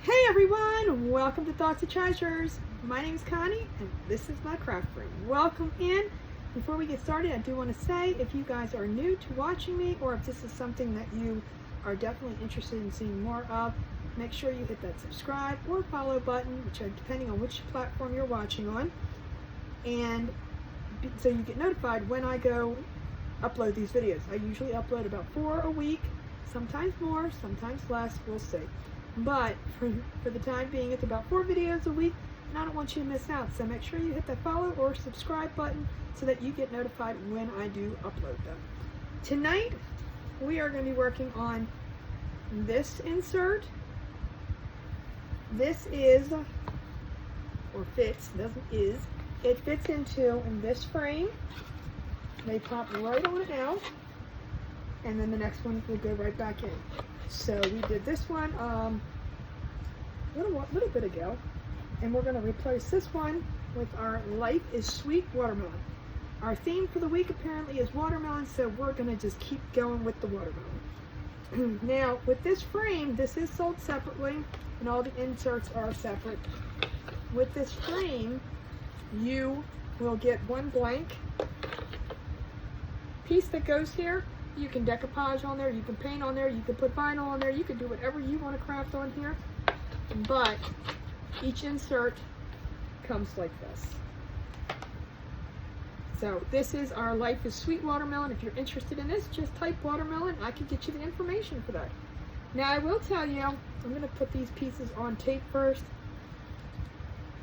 Hey everyone, welcome to Thoughts of Treasures. My name is Connie and this is my craft room. Welcome in. Before we get started, I do want to say if you guys are new to watching me or if this is something that you are definitely interested in seeing more of, make sure you hit that subscribe or follow button, depending on which platform you're watching on, and so you get notified when I go upload these videos. I usually upload about 4 a week, sometimes more, sometimes less, we'll see. But for the time being, it's about 4 videos a week, and I don't want you to miss out. So make sure you hit that follow or subscribe button so that you get notified when I do upload them. Tonight, we are going to be working on this insert. This is, or fits, it fits into this frame. They pop right on it out, and then the next one will go right back in. So we did this one a little bit ago, and we're going to replace this one with our Life is Sweet watermelon. Our theme for the week apparently is watermelon, so we're going to just keep going with the watermelon. Now, with this frame, this is sold separately, and all the inserts are separate. With this frame, you will get one blank piece that goes here. You can decoupage on there, you can paint on there, you can put vinyl on there, you can do whatever you want to craft on here. But each insert comes like this. So this is our Life is Sweet watermelon. If you're interested in this, just type watermelon. I can get you the information for that. Now I will tell you, I'm going to put these pieces on tape first,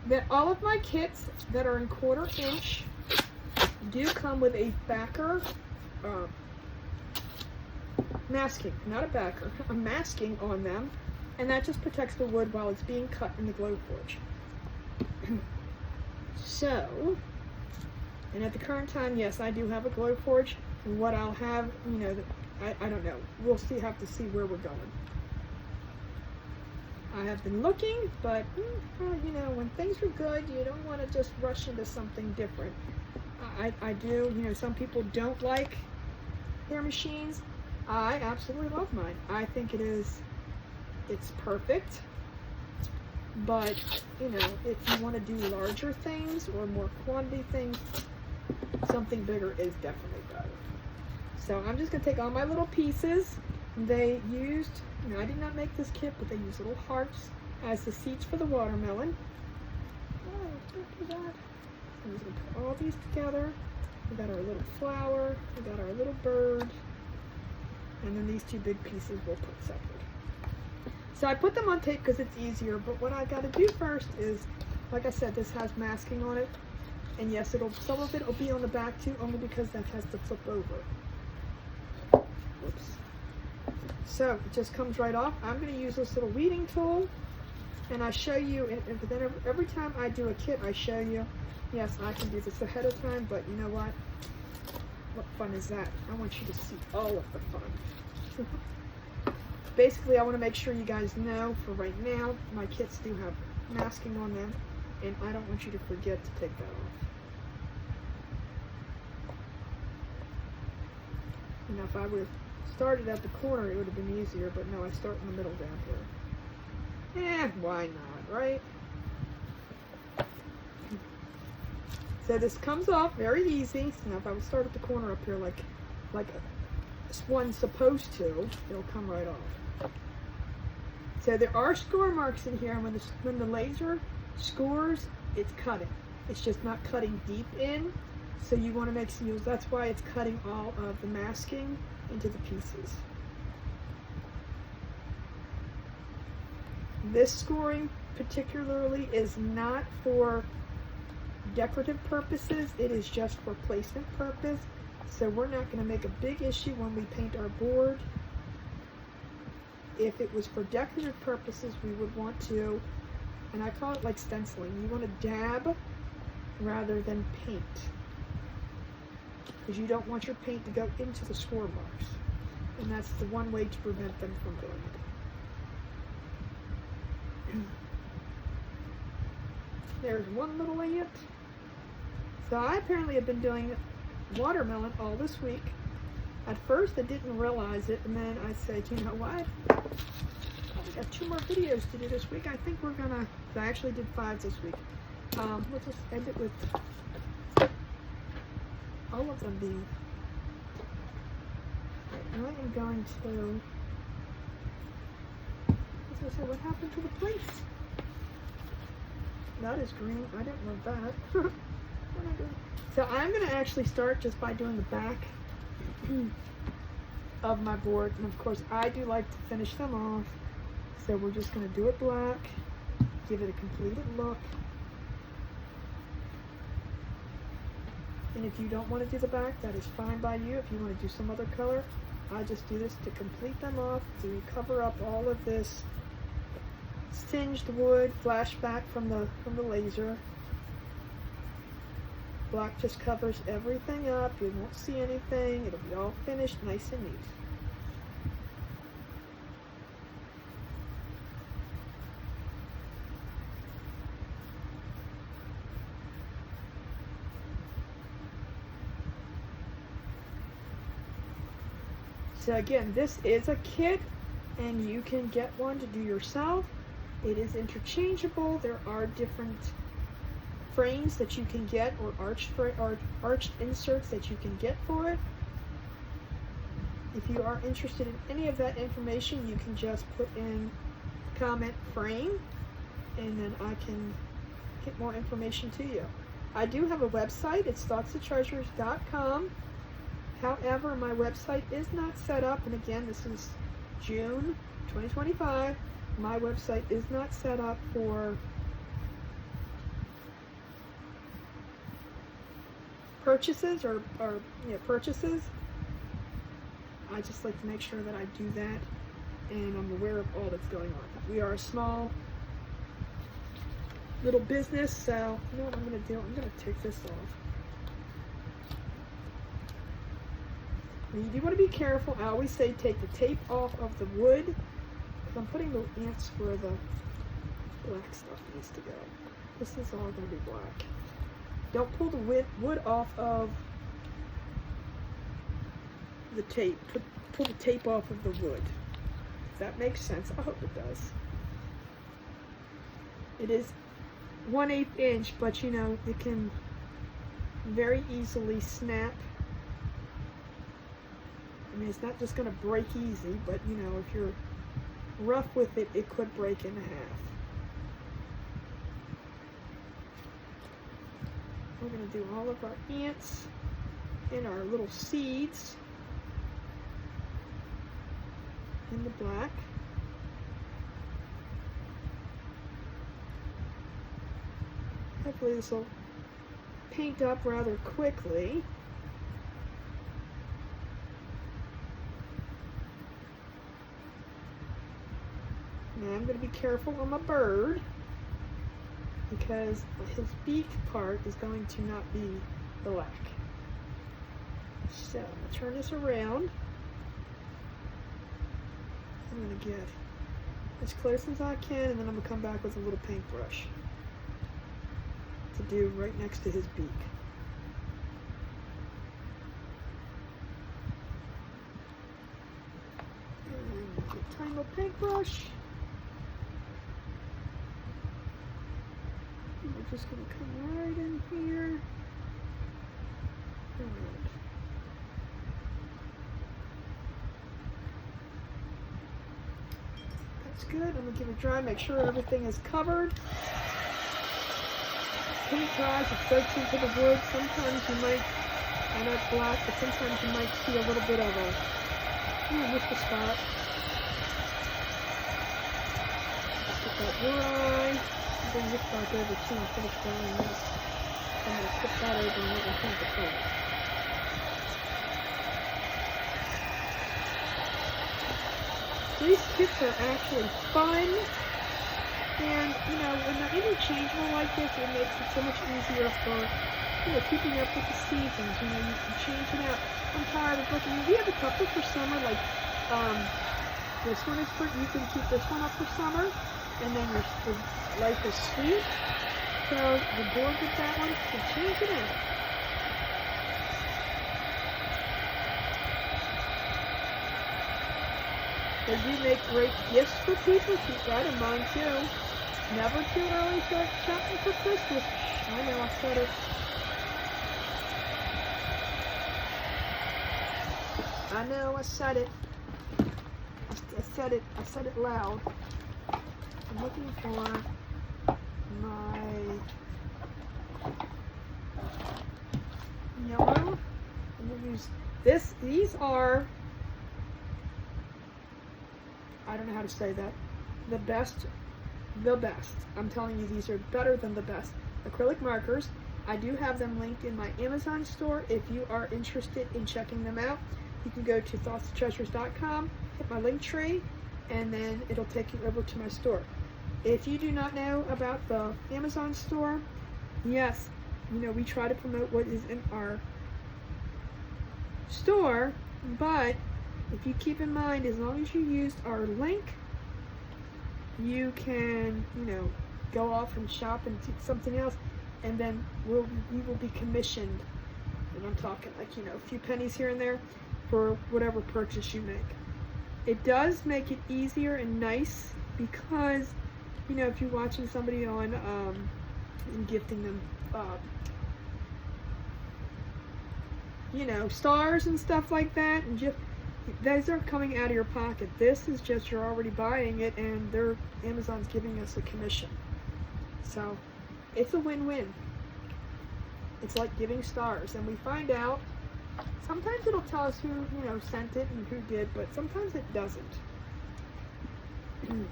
that all of my kits that are in 1/4 inch do come with a backer masking, not a backer, a masking on them, and that just protects the wood while it's being cut in the Glowforge. So, and at the current time, yes, I do have a Glowforge. What I'll have, I don't know. We'll have to see where we're going. I have been looking, but when things are good, you don't want to just rush into something different. I do, some people don't like their machines. I absolutely love mine. I think it's perfect. But, if you want to do larger things or more quantity things, something bigger is definitely better. So I'm just going to take all my little pieces. They used, I did not make this kit, but they used little hearts as the seeds for the watermelon. Oh, don't do that. I'm just going to put all these together. We got our little flower, we got our little bird, and then these 2 big pieces we'll put separate. So I put them on tape because it's easier, but what I got to do first is, like I said, this has masking on it, and yes, some of it will be on the back too, only because that has to flip over. Whoops. So it just comes right off. I'm going to use this little weeding tool, and I show you, and then every time I do a kit, I show you, yes, I can do this ahead of time, but you know what? What fun is that? I want you to see all of the fun. Basically, I want to make sure you guys know, for right now, my kits do have masking on them, and I don't want you to forget to take that off. Now, if I would have started at the corner, it would have been easier, but no, I start in the middle down here. Why not, right? So this comes off very easy. So now if I would start at the corner up here like one's supposed to, it'll come right off. So there are score marks in here, and when the laser scores, it's cutting. It's just not cutting deep in. So you want to make sure, that's why it's cutting all of the masking into the pieces. This scoring particularly is not for decorative purposes, it is just for placement purpose. So we're not going to make a big issue when we paint our board. If it was for decorative purposes, we would want to, and I call it like stenciling, you want to dab rather than paint, because you don't want your paint to go into the score marks, and that's the one way to prevent them from doing it. There's one little ant. So I apparently have been doing watermelon all this week. At first I didn't realize it, and then I said, you know what? I got 2 more videos to do this week. I think we're gonna, I actually did 5 this week. We'll just end it with all of them being. I am going to, as I said, what happened to the place? That is green. I didn't love that. What am I doing? So I'm going to actually start just by doing the back of my board. And of course, I do like to finish them off. So we're just going to do it black, give it a completed look. And if you don't want to do the back, that is fine by you. If you want to do some other color, I just do this to complete them off, to cover up all of this singed wood, flashback from the laser. Black just covers everything up. You won't see anything. It'll be all finished, nice and neat. So again, this is a kit, and you can get one to do yourself. It is interchangeable. There are different frames that you can get, or arched inserts that you can get for it. If you are interested in any of that information, you can just put in comment frame, and then I can get more information to you. I do have a website. It's thoughtsoftreasures.com. However, my website is not set up, and again, this is June 2025. My website is not set up for purchases or purchases. I just like to make sure that I do that, and I'm aware of all that's going on. We are a small little business, so you know what I'm going to do? I'm going to take this off. You do want to be careful. I always say take the tape off of the wood, because I'm putting the ants where the black stuff needs to go. This is all going to be black. Don't pull the wood off of the tape. Pull the tape off of the wood. If that makes sense. I hope it does. It is 1/8 inch, but you know, it can very easily snap. I mean, it's not just going to break easy, but you know, if you're rough with it, it could break in half. We're going to do all of our ants and our little seeds in the black. Hopefully this will paint up rather quickly. Now I'm going to be careful on my bird, because his beak part is going to not be black. So I'm going to turn this around. I'm going to get as close as I can, and then I'm going to come back with a little paintbrush to do right next to his beak. And get a tiny little paintbrush. We're just going to come right in here. Alright. That's good. I'm going to give it a dry, make sure everything is covered. Paint dries, it soaks into the wood. Sometimes you might, I know it's black, but sometimes you might see a little bit of a whisper spot. Get that dry. Bring this back over too and finish drying this. I'm going to put that over and let me paint the color. These kits are actually fun, and you know, when they're interchangeable like this, it makes it so much easier for, you know, keeping up with the seasons. You know, you can change it out. I'm tired of looking. We have a couple for summer, like this one is for, you can keep this one up for summer, and then your Life is Sweet. So you're bored with that one, so change it out. They do make great gifts for people. Keep that in mind too. Never too early to start shopping for Christmas. I know, I said it. I know, I said it. I said it loud. I'm looking for my yellow. I'm gonna use this. These are, I don't know how to say that. The best. I'm telling you, these are better than the best. Acrylic markers. I do have them linked in my Amazon store. If you are interested in checking them out, you can go to thoughtsandtreasures.com, hit my link tree, and then it'll take you over to my store. If you do not know about the Amazon store, yes, you know, we try to promote what is in our store, but if you keep in mind, as long as you used our link, you can, you know, go off and shop and do something else, and then we will be commissioned, and I'm talking like, you know, a few pennies here and there for whatever purchase you make. It does make it easier and nice because, you know, if you're watching somebody on and gifting them, you know, stars and stuff like that, and just those aren't coming out of your pocket. This is just, you're already buying it, and Amazon's giving us a commission. So it's a win-win. It's like giving stars, and we find out. Sometimes it'll tell us who, you know, sent it and who did, but sometimes it doesn't. I'm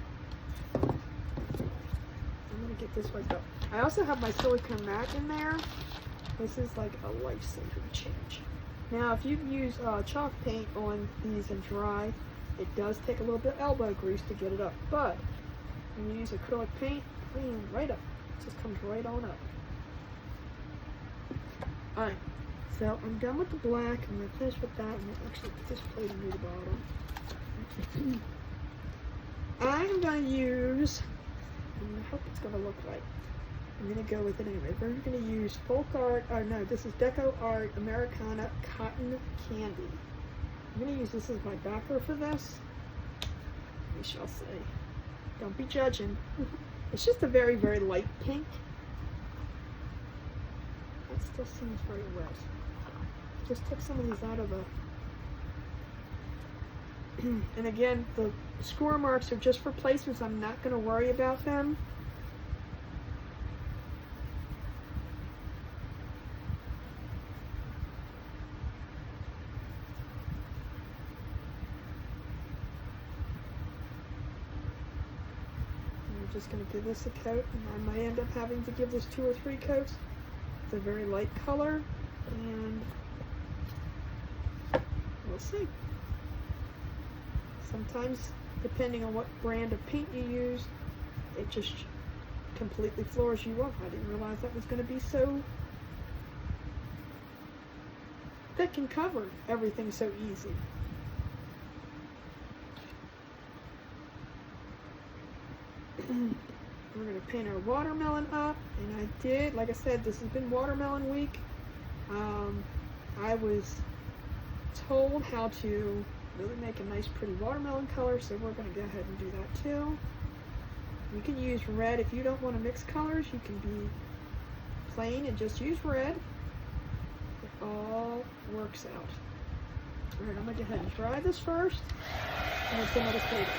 gonna get this one. I also have my silicone mat in there. This is like a life-saving change. Now, if you use chalk paint on these and dry, it does take a little bit of elbow grease to get it up. But when you use acrylic paint, clean right up. It just comes right on up. All right. So I'm done with the black. I'm going to finish with that. And actually put this plate near the bottom. I'm going to use, I hope it's going to look right. I'm going to go with it anyway. We're going to use Folk Art, or no, this is Deco Art Americana Cotton Candy. I'm going to use this as my backer for this. We shall see. Don't be judging. It's just a very, very light pink. That still seems very wet. Just took some of these out of the... And again, the score marks are just for placements. I'm not going to worry about them. I'm just going to give this a coat, and I might end up having to give this 2 or 3 coats. It's a very light color, and we'll see. Sometimes, depending on what brand of paint you use, it just completely floors you up. I didn't realize that was going to be so thick and cover everything so easy. We're going to paint our watermelon up, and I did, like I said, this has been watermelon week. I was told how to really make a nice pretty watermelon color, so we're going to go ahead and do that too. You can use red if you don't want to mix colors. You can be plain and just use red. It all works out. Alright, I'm going to go ahead and dry this first, and then some of the paper.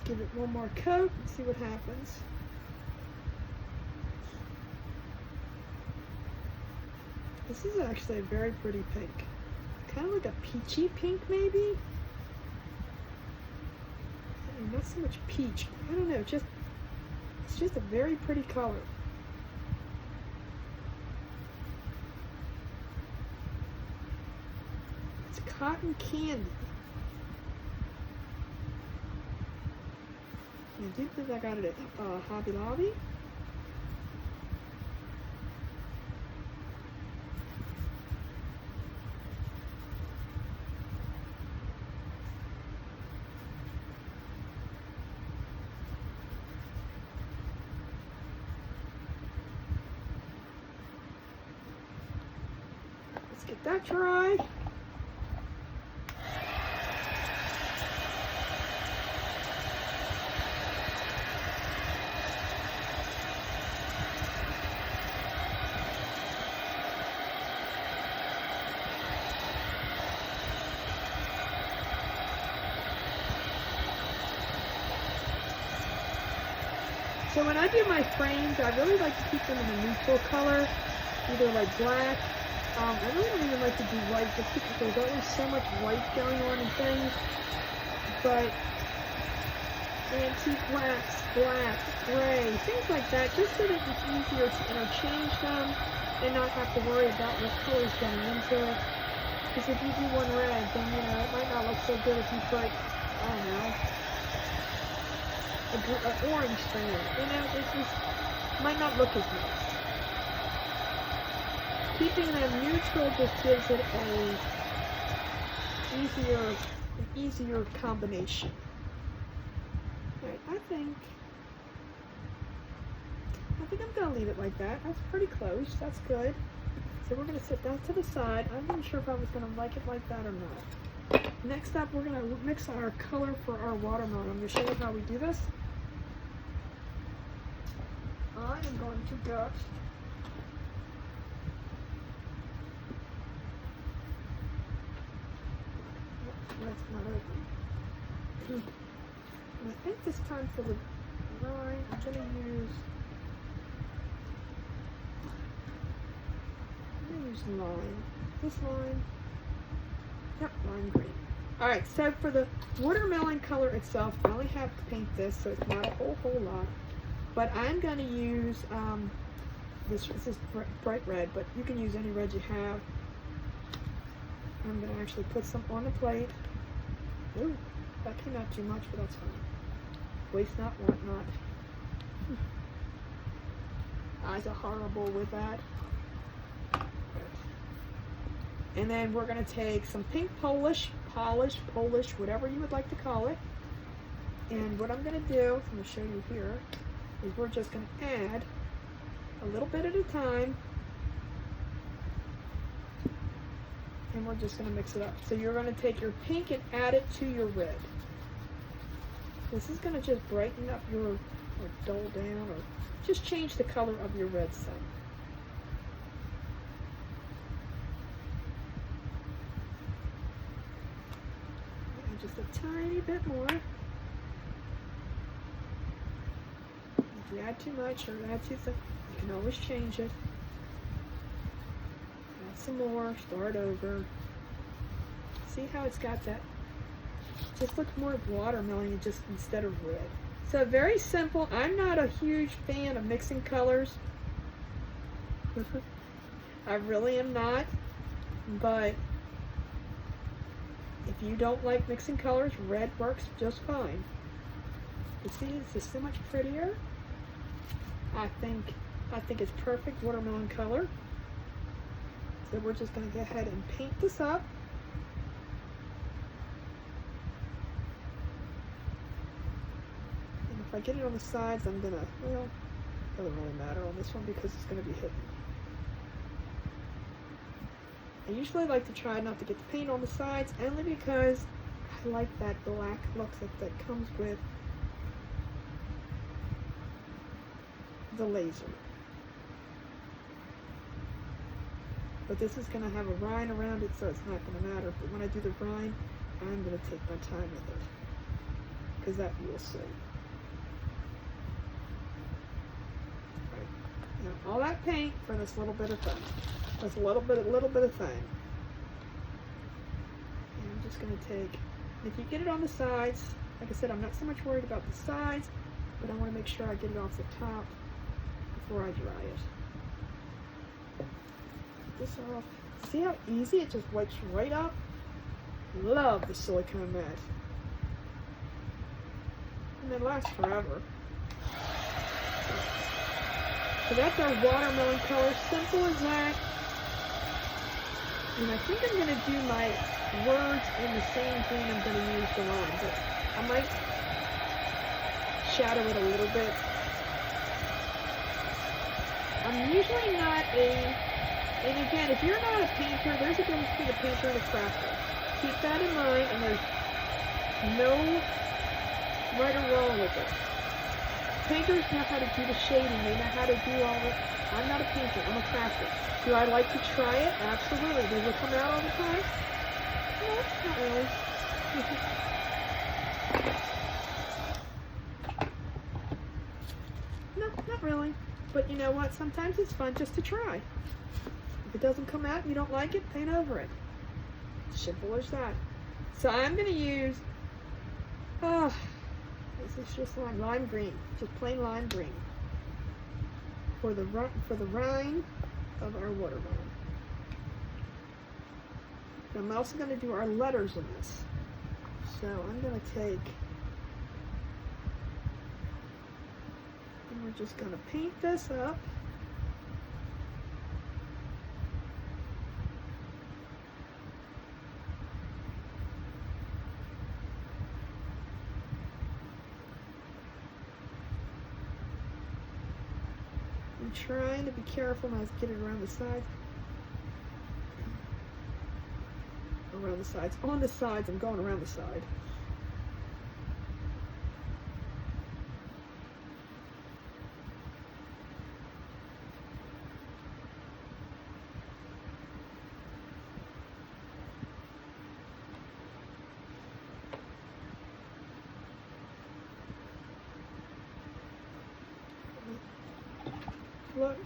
Give it one more coat and see what happens. This is actually a very pretty pink. Kind of like a peachy pink, maybe? not so much peach. I don't know, it's just a very pretty color. It's cotton candy. I do think I got it at Hobby Lobby. Let's get that dry. So when I do my frames, I really like to keep them in a neutral color, either like black. I really don't even like to do white just because there's always so much white going on in things. But antique wax, black, gray, things like that, just so that it's easier to interchange them and not have to worry about what color's going into it. Because if you do one red, then it might not look so good if you put, I don't know, an orange thing in it. It just might not look as nice. Keeping them neutral just gives it an easier combination. Alright, I think I'm gonna leave it like that. That's pretty close. That's good. So we're gonna set that to the side. I'm not sure if I was gonna like it like that or not. Next up, we're gonna mix our color for our watermelon. I'm gonna show you how we do this. I am going to go that's not open. And I think this time for the rind, I'm going to use lime. This lime. Yep, lime green. Alright, so for the watermelon color itself, I only have to paint this, so it's not a whole lot. But I'm going to use, this is bright red, but you can use any red you have. I'm going to actually put some on the plate. Ooh, that came out too much, but that's fine. Waste not, want not. Eyes are horrible with that. And then we're going to take some pink Polish, whatever you would like to call it. And what I'm going to do, I'm going to show you here, is we're just going to add a little bit at a time. And we're just going to mix it up. So you're going to take your pink and add it to your red. This is going to just brighten up your, or dull down, or just change the color of your red some. And just a tiny bit more. If you add too much or add too thin, you can always change it. Add some more, start over. See how it's got that? Just looks more watermelon just instead of red. So very simple. I'm not a huge fan of mixing colors. I really am not. But if you don't like mixing colors, red works just fine. You see, it's just so much prettier. I think it's perfect watermelon color. So we're just going to go ahead and paint this up. And if I get it on the sides, I'm going to, well, it doesn't really matter on this one because it's going to be hidden. I usually like to try not to get the paint on the sides, only because I like that black look that comes with the laser. But this is going to have a rind around it, so it's not going to matter. But when I do the rind, I'm going to take my time with it, because that you'll see. Right. Now, all that paint for this little bit of thing. This little bit of thing. And I'm just going to take, if you get it on the sides, Like I said, I'm not so much worried about the sides, but I want to make sure I get it off the top before I dry it. Get this off. See how easy it just wipes right up? Love the silicone mat. And it lasts forever. So that's our watermelon color. Simple as that. And I think I'm going to do my words in the same thing I'm going to use the line. But I might shadow it a little bit. I'm usually not and again, if you're not a painter, there's a difference between a painter and a crafter. Keep that in mind, and there's no right or wrong with it. Painters know how to do the shading, they know how to do all the... I'm not a painter, I'm a crafter. Do I like to try it? Absolutely. Does it come out all the time? No, not really. No, not really. But you know what? Sometimes it's fun just to try. If it doesn't come out and you don't like it, paint over it. Simple as that. So I'm going to use, this is just lime green, just plain lime green for the rind of our watermelon. And I'm also going to do our letters in this. So I'm going to take, and we're just going to paint this up. I'm trying to be careful when I get it around the sides. Around the sides. On the sides, I'm going around the side. Look,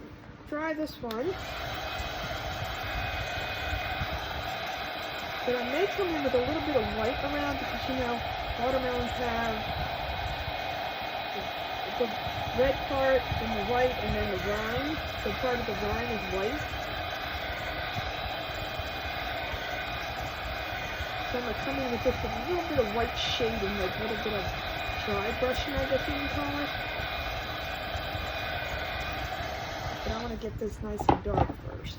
try this one. But I may come in with a little bit of white around because, you know, watermelons have the red part and the white and then the rind. So part of the rind is white. So I'm going to come in with just a little bit of white shading, like a little bit of dry brushing, I guess you can call it. But I want to get this nice and dark first.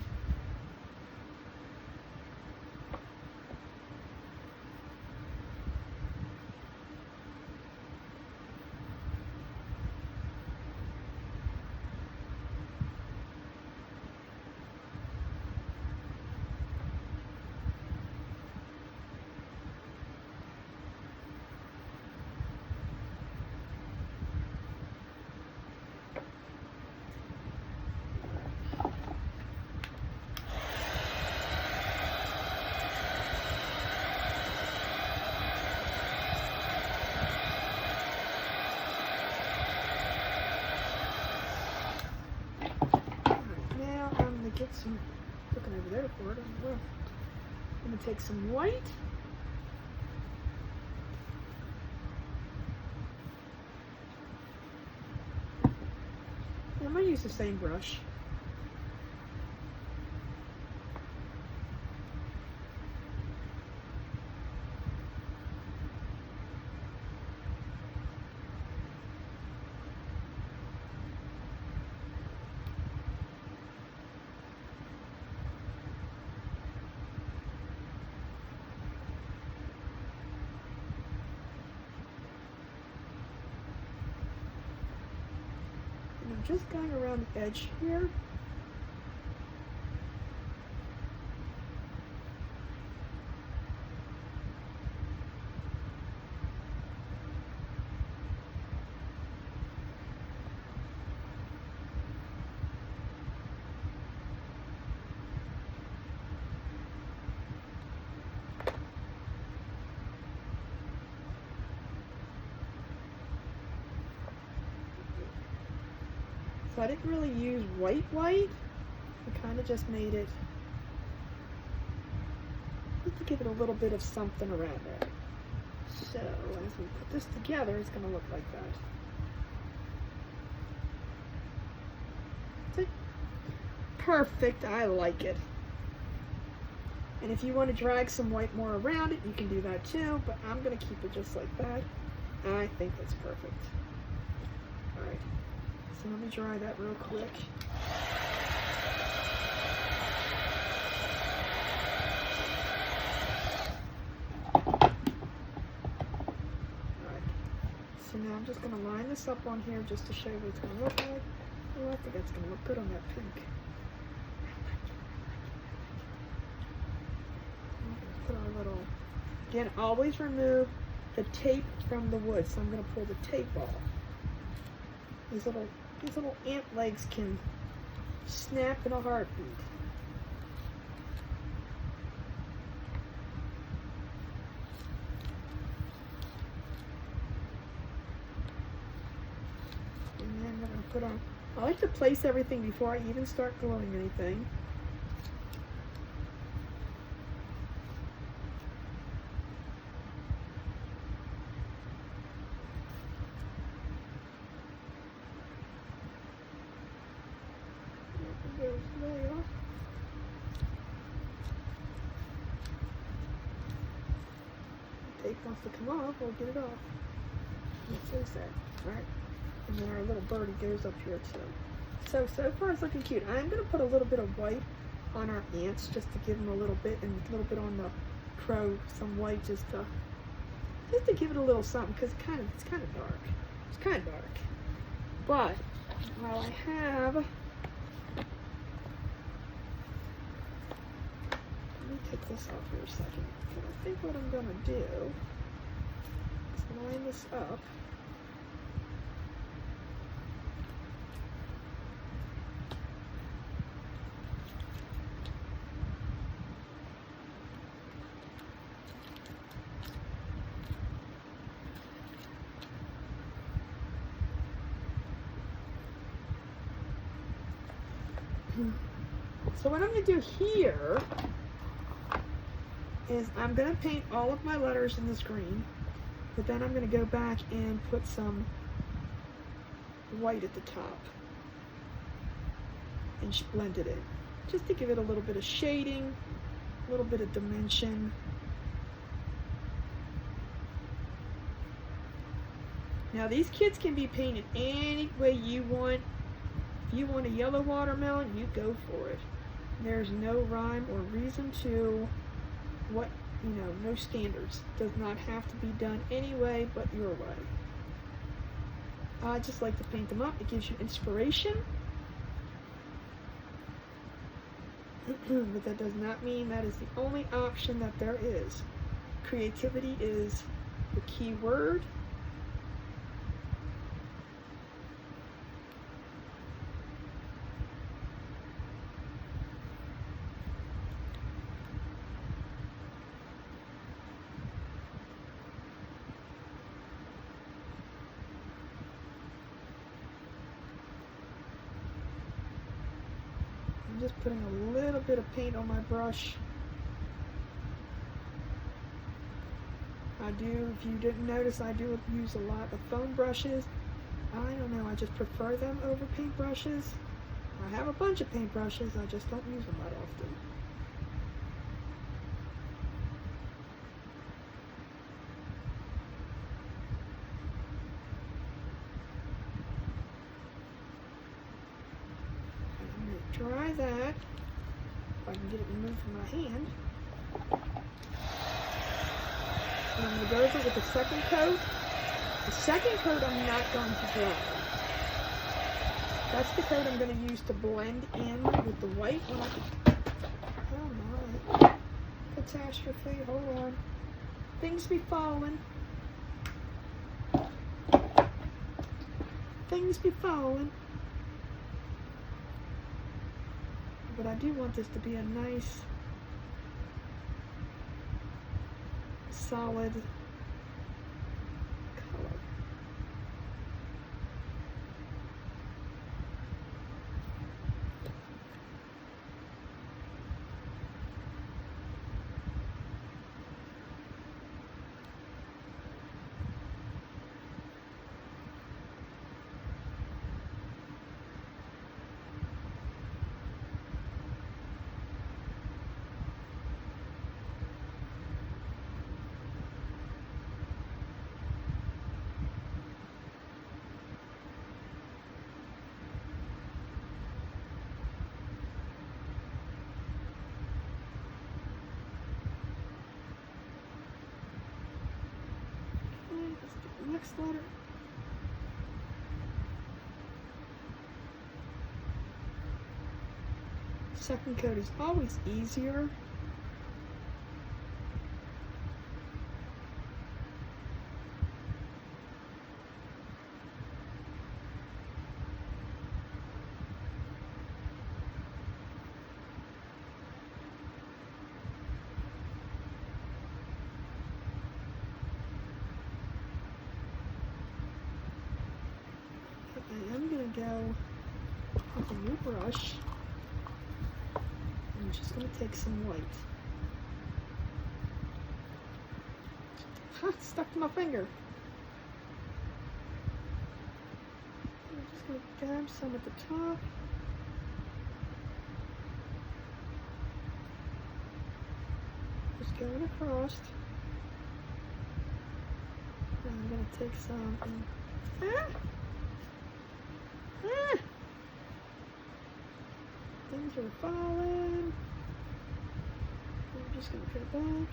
Get some, looking over there for it, I'm going to take some white. I'm going to use the same brush. I'm just going around the edge here. So I didn't really use white. I kind of just made it, just to give it a little bit of something around there. So as we put this together, it's going to look like that. See? Perfect. I like it. And if you want to drag some white more around it, you can do that too, but I'm going to keep it just like that. I think that's perfect. All right. So let me dry that real quick. So now I'm just going to line this up on here just to show you what it's going to look like. Oh, I think that's going to look good on that pink. Put our little, again, always remove the tape from the wood. So I'm going to pull the tape off. These little ant legs can snap in a heartbeat. Put on. I like to place everything before I even start gluing anything. There's there. Tape wants to come off, we'll get it off. Let's face that. Alright. And then our little birdie goes up here too. So far it's looking cute. I'm going to put a little bit of white on our ants just to give them a little bit, and a little bit on the crow, some white just to give it a little something, because it's kind of dark. It's kind of dark. But while I have, let me take this off for a second. So I think what I'm going to do is line this up. So what I'm going to do here is I'm going to paint all of my letters in this green, but then I'm going to go back and put some white at the top and blend it in, just to give it a little bit of shading, a little bit of dimension. Now these kids can be painted any way you want. If you want a yellow watermelon, you go for it. There's no rhyme or reason to what, no standards. Does not have to be done any way but your way. I just like to paint them up. It gives you inspiration. But that does not mean that is the only option that there is. Creativity is the key word. Just putting a little bit of paint on my brush. I do, if you didn't notice, I do use a lot of foam brushes. I don't know, I just prefer them over paint brushes. I have a bunch of paint brushes, I just don't use them that often. Try that, if I can get it removed from my hand. And I'm going to go over with the second coat. The second coat I'm not going to dry. That's the coat I'm going to use to blend in with the white. Oh my. Catastrophe, hold on. Things be falling. Things be falling. But I do want this to be a nice, solid color. next letter. Second coat is always easier. I am going to go with a new brush. I'm just going to take some white. Ha! Stuck to my finger. I'm just going to dab some at the top. Just going across. And I'm going to take some and things are falling. I'm just going to put it back.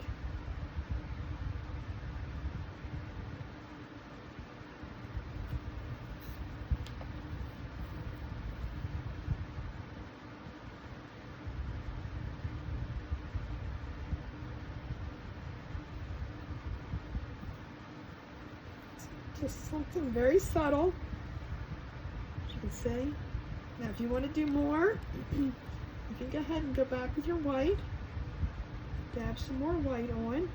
Just something very subtle, as you can see. Now if you want to do more, you can go ahead and go back with your white, dab some more white on.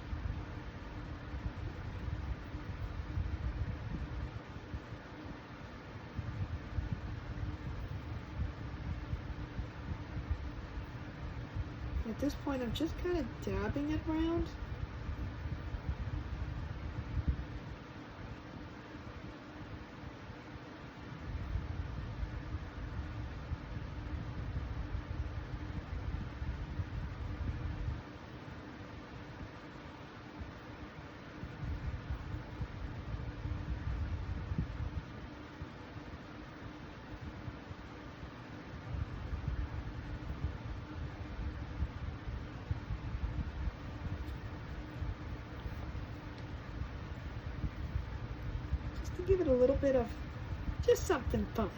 At this point I'm just kind of dabbing it around. To give it a little bit of just something fun.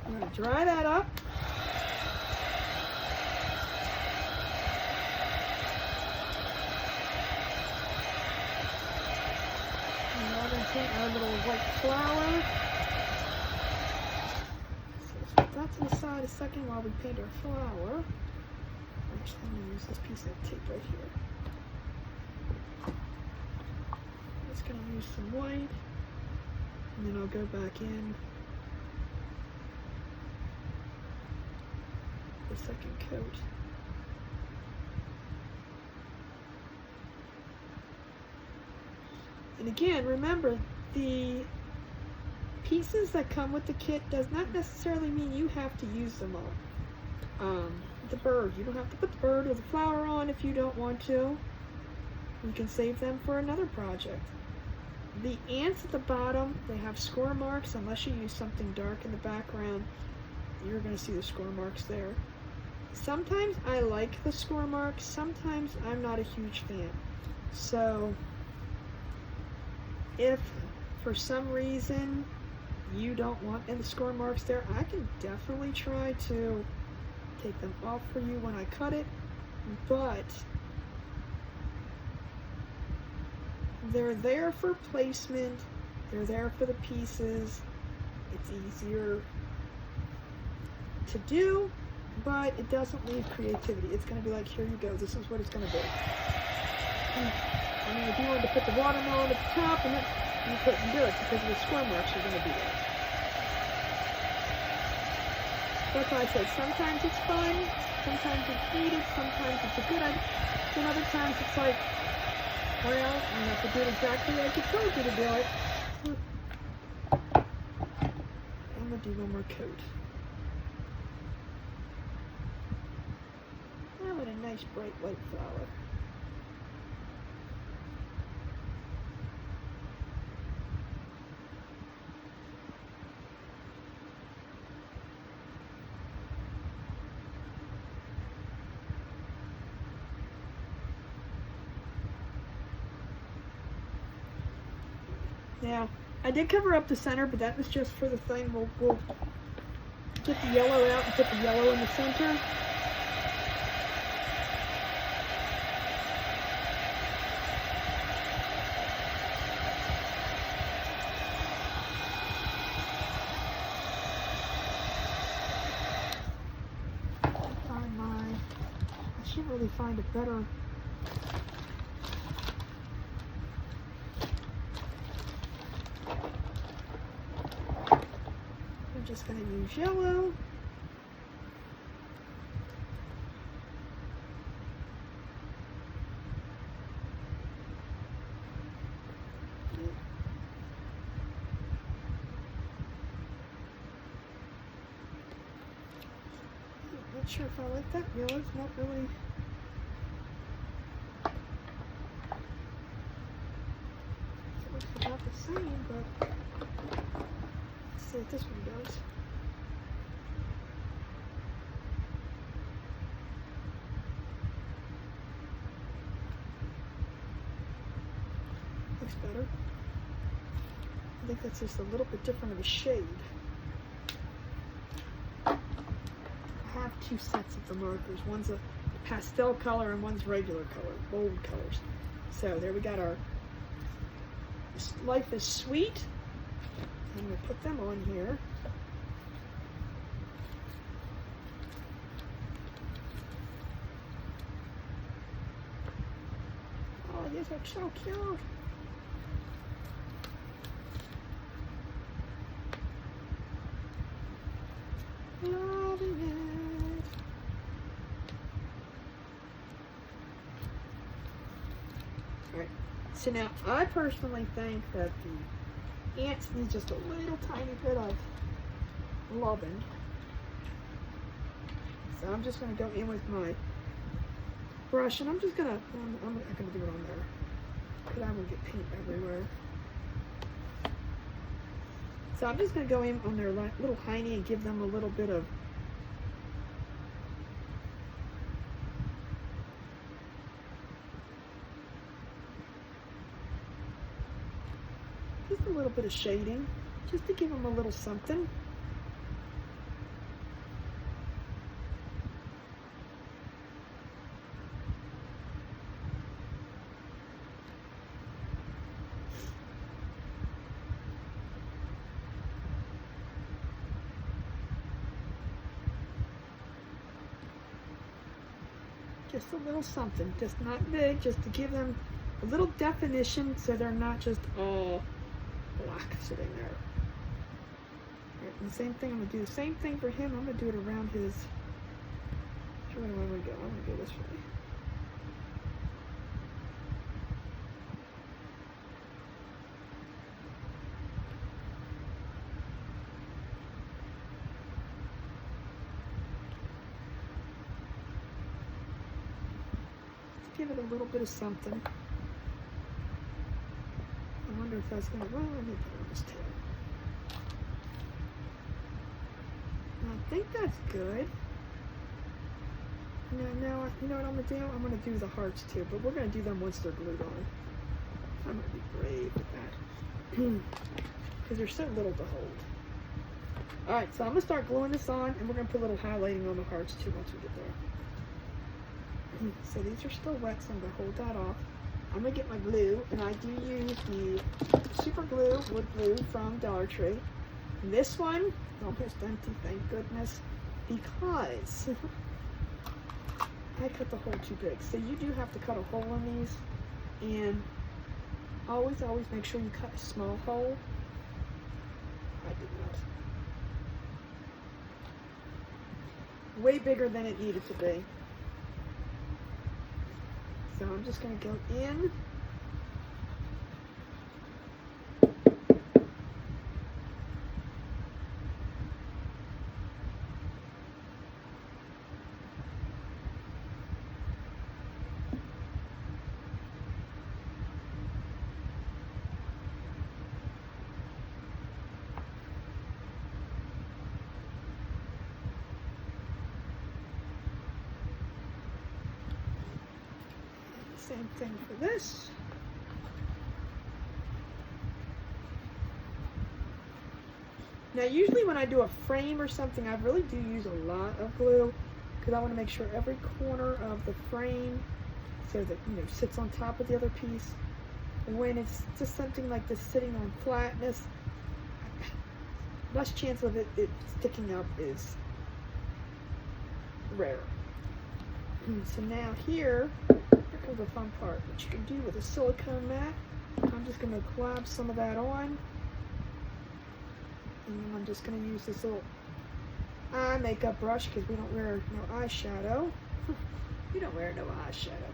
I'm going to dry that up. And now we're going to paint our little white flower. So let's put that to the side a second while we paint our flower. Actually, I'm going to use this piece of tape right here. Just going to use some white, and then I'll go back in the second coat. And again, remember, the pieces that come with the kit does not necessarily mean you have to use them all. The bird, you don't have to put the bird or the flower on if you don't want to. You can save them for another project. The ants at the bottom, they have score marks. Unless you use something dark in the background, you're going to see the score marks there. Sometimes I like the score marks, sometimes I'm not a huge fan. So if for some reason you don't want any score marks there, I can definitely try to take them off for you when I cut it, but they're there for placement, they're there for the pieces. It's easier to do, but it doesn't leave creativity. It's going to be like, here you go, this is what it's going to be. I mean, if you wanted to put the watermelon at the top, and you couldn't do it because the score marks are going to be there. That's why I said sometimes it's fun, sometimes it's needed, sometimes it's a good idea, and other times it's like, well, I have to do it exactly like I told you to do it. I'm going to do one more coat. Oh, what a nice bright white flower. Now, I did cover up the center, but that was just for the thing. We'll get the yellow out and put the yellow in the center. I should really find a better. I'm just going to use yellow. I'm not sure if I like that yellow. It's not really. It looks about the same, but let's see what this one does. Looks better. I think that's just a little bit different of a shade. I have two sets of the markers. One's a pastel color and one's regular color, bold colors. So there we got our Life is Sweet. I'm going to put them on here. Oh, these are so cute. Loving it. Alright, so now I personally think that the ants need just a little tiny bit of loving. So I'm just going to go in with my brush and I'm just going to, I'm not going to do it on there because I will get paint everywhere. So I'm just going to go in on their little hiney and give them a little bit of just a little bit of shading, just to give them a little something. Just a little something, just not big, just to give them a little definition so they're not just all black sitting there. All right, and the same thing, I'm going to do the same thing for him. I'm going to do it around his, where do I want to go? I'm going to go this way. Give it a little bit of something. I wonder if that's going to, well, let me put it on his tail. I think that's good. No, you know what I'm going to do? I'm going to do the hearts too, but we're going to do them once they're glued on. I'm going to be brave with that. Because they're so little to hold. Alright, so I'm going to start gluing this on, and we're going to put a little highlighting on the hearts too once we get there. So these are still wet, so I'm going to hold that off. I'm going to get my glue, and I do use the Super Glue Wood Glue from Dollar Tree. And this one, almost empty, thank goodness, because I cut the hole too big. So you do have to cut a hole in these, and always make sure you cut a small hole. I did not. Way bigger than it needed to be. So I'm just going to go in. Same thing for this. Now usually when I do a frame or something, I really do use a lot of glue because I want to make sure every corner of the frame so that, you know, sits on top of the other piece. And when it's just something like this sitting on flatness, less chance of it sticking up is rare. So now here comes the fun part, which you can do with a silicone mat. I'm just going to glab some of that on, and then I'm just going to use this little eye makeup brush because we don't wear no eyeshadow. We don't wear no eyeshadow,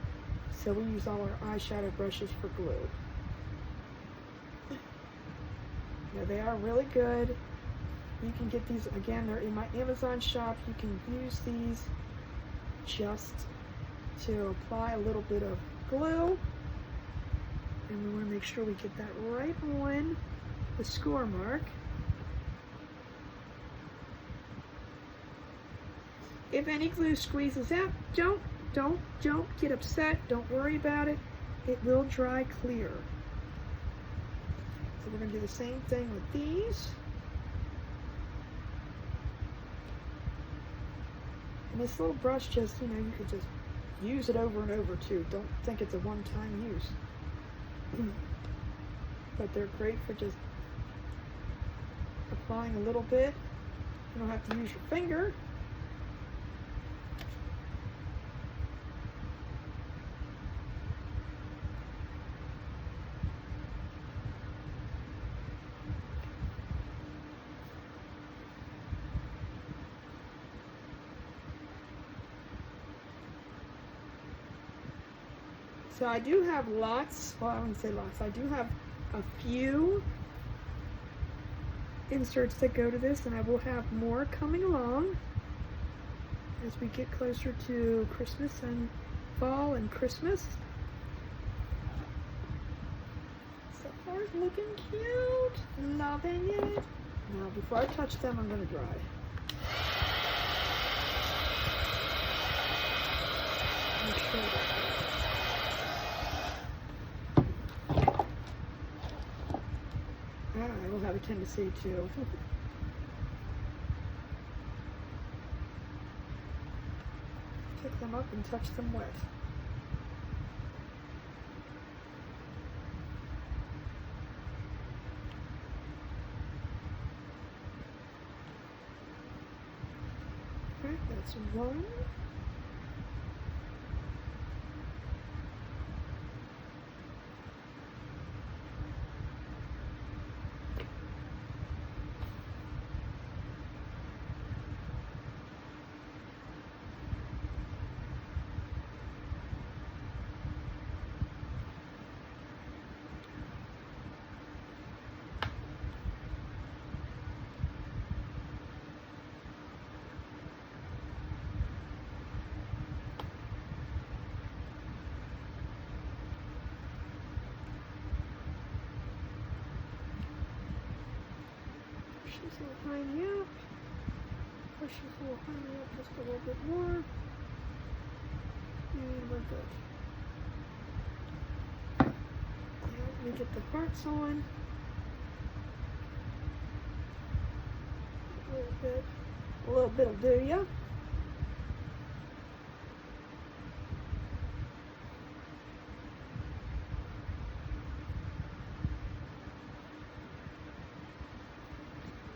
so we use all our eyeshadow brushes for glue. Now they are really good. You can get these, again, they're in my Amazon shop. You can use these just to apply a little bit of glue. And we want to make sure we get that right on the score mark. If any glue squeezes out, don't get upset. Don't worry about it. It will dry clear. So we're going to do the same thing with these. And this little brush just, you know, you could just use it over and over too. Don't think it's a one-time use. But they're great for just applying a little bit. You don't have to use your finger. So I do have lots, well I wouldn't say lots, I do have a few inserts that go to this, and I will have more coming along as we get closer to Christmas and fall and Christmas. So far it's looking cute, loving it. Now before I touch them, I'm going to dry. Make sure that I will have a tendency to pick them up and touch them wet. Okay, that's one. Push this little tiny up. Push this little tiny up just a little bit more. And we're good. Now let me get the parts on. A little bit will do ya.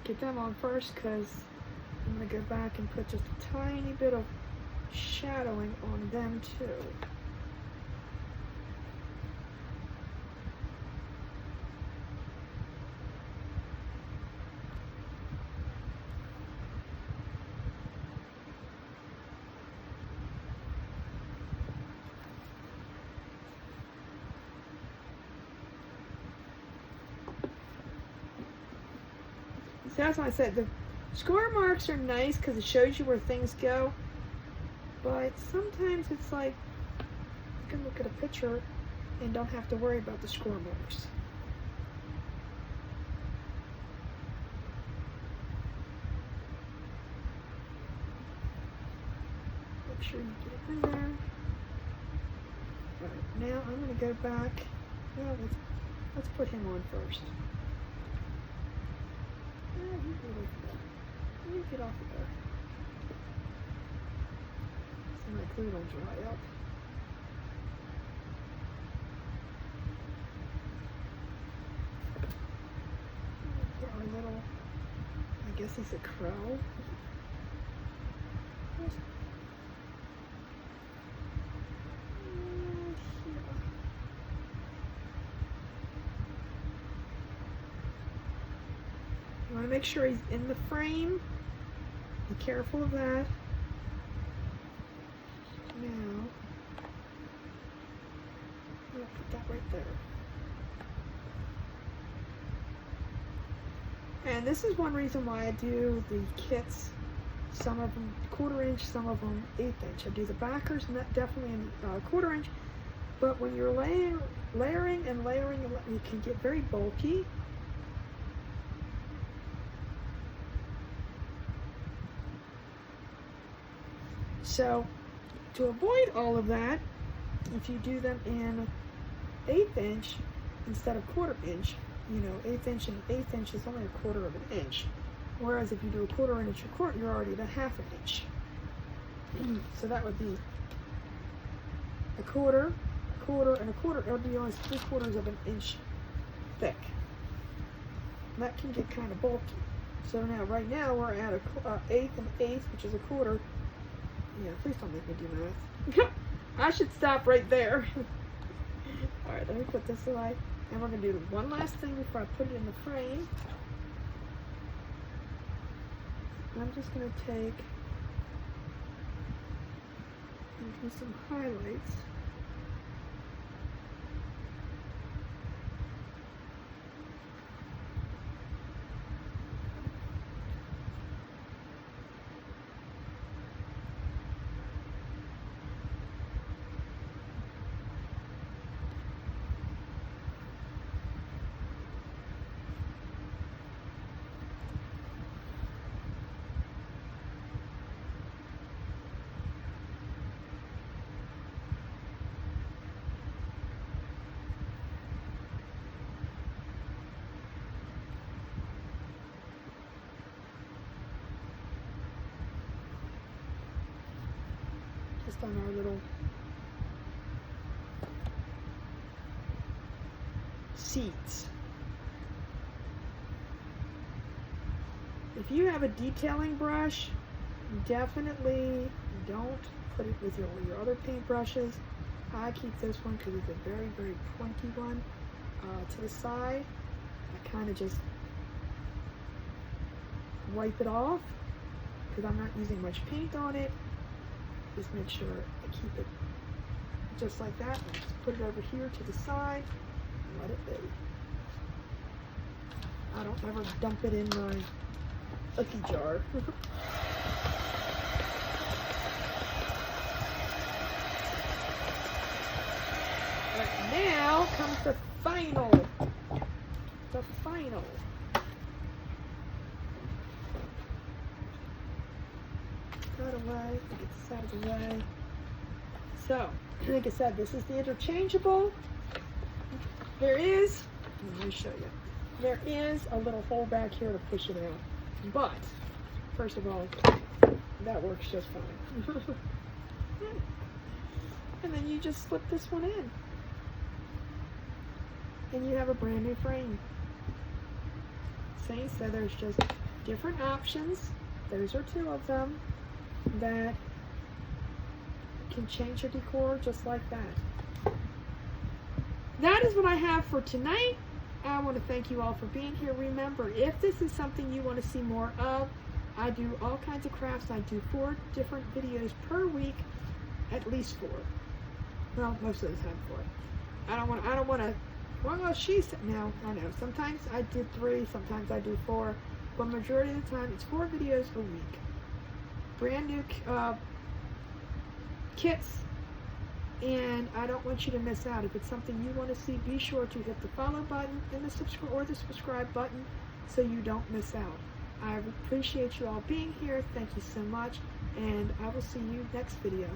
Get them on first because I'm going to go back and put just a tiny bit of shadowing on them too. So that's why I said the score marks are nice because it shows you where things go, but sometimes it's like you can look at a picture and don't have to worry about the score marks. Make sure you get it in there. Alright, now I'm going to go back. Well, let's put him on first. He's a little get off of there. So my glue will dry up. Put our little, I guess it's a crow. You want to make sure he's in the frame. Be careful of that. Now, I'm going to put that right there. And this is one reason why I do the kits. Some of them 1/4 inch, some of them 1/8 inch. I do the backers and that definitely in 1/4 inch. But when you're layering, it can get very bulky. So to avoid all of that, if you do them in 1/8 inch instead of 1/4 inch, you know, 1/8 inch and 1/8 inch is only 1/4 inch. Whereas if you do a 1/4 inch or 1/4, you're already at 1/2 inch. So that would be 1/4, 1/4, and 1/4. It would be almost 3/4 of an inch thick. And that can get kind of bulky. So now, right now, we're at a 1/8 and 1/8, which is 1/4. Yeah, please don't make me do math. I should stop right there. All right, let me put this away. And we're going to do one last thing before I put it in the frame. I'm just going to take and do some highlights. Just on our little seats. If you have a detailing brush, definitely don't put it with your other paint brushes. I keep this one because it's a very, very pointy one. To the side, I kind of just wipe it off because I'm not using much paint on it. Just make sure I keep it just like that. And just put it over here to the side and let it be. I don't ever dump it in my cookie jar. Right, now comes the final. The final. That away, get this out of the way. So, like I said, this is the interchangeable. There is, let me show you. There is a little hole back here to push it out. But, first of all, that works just fine. And then you just slip this one in. And you have a brand new frame. See, so there's just different options. Those are 2 of them that can change your decor just like that. That is what I have for tonight. I want to thank you all for being here. Remember, if this is something you want to see more of, I do all kinds of crafts. I do 4 different videos per week, at least 4. Well, most of the time 4. I don't want to, well, she's, no, I know. Sometimes I do 3, sometimes I do 4, but majority of the time it's 4 videos a week. Brand new kits, and I don't want you to miss out. If it's something you want to see, be sure to hit the follow button and the subscribe button so you don't miss out. I appreciate you all being here. Thank you so much, and I will see you next video.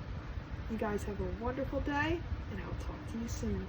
You guys have a wonderful day, and I'll talk to you soon.